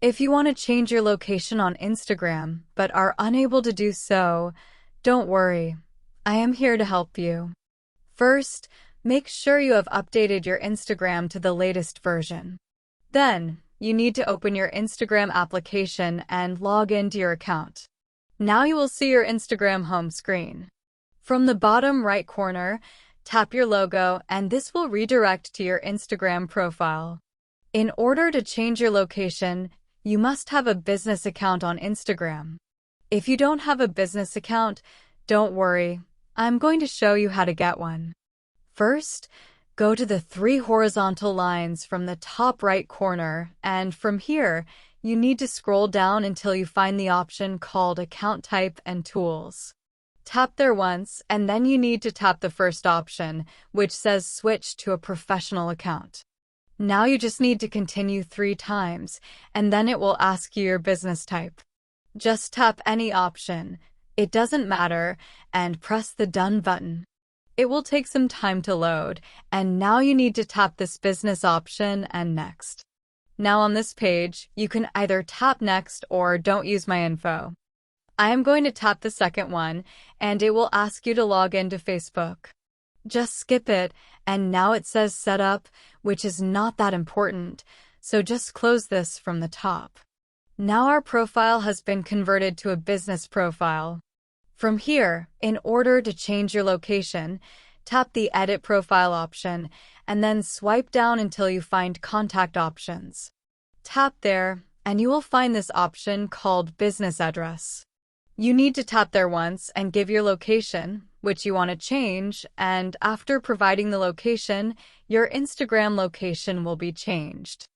If you want to change your location on Instagram but are unable to do so, don't worry. I am here to help you. First, make sure you have updated your Instagram to the latest version. Then, you need to open your Instagram application and log into your account. Now you will see your Instagram home screen. From the bottom right corner, tap your logo and this will redirect to your Instagram profile. In order to change your location, you must have a business account on Instagram. If you don't have a business account, don't worry. I'm going to show you how to get one. First, go to the 3 horizontal lines from the top right corner, and from here, you need to scroll down until you find the option called Account Type and Tools. Tap there once, and then you need to tap the first option, which says Switch to a professional account. Now you just need to continue 3 times, and then it will ask you your business type. Just tap any option, it doesn't matter, and press the Done button. It will take some time to load, and now you need to tap this business option and Next. Now on this page, you can either tap Next or Don't use my info. I am going to tap the second one, and it will ask you to log into Facebook. Just skip it, and now it says Setup, which is not that important, so just close this from the top. Now our profile has been converted to a business profile. From here, in order to change your location, tap the Edit Profile option, and then swipe down until you find Contact Options. Tap there, and you will find this option called Business Address. You need to tap there once and give your location, which you want to change, and after providing the location, your Instagram location will be changed.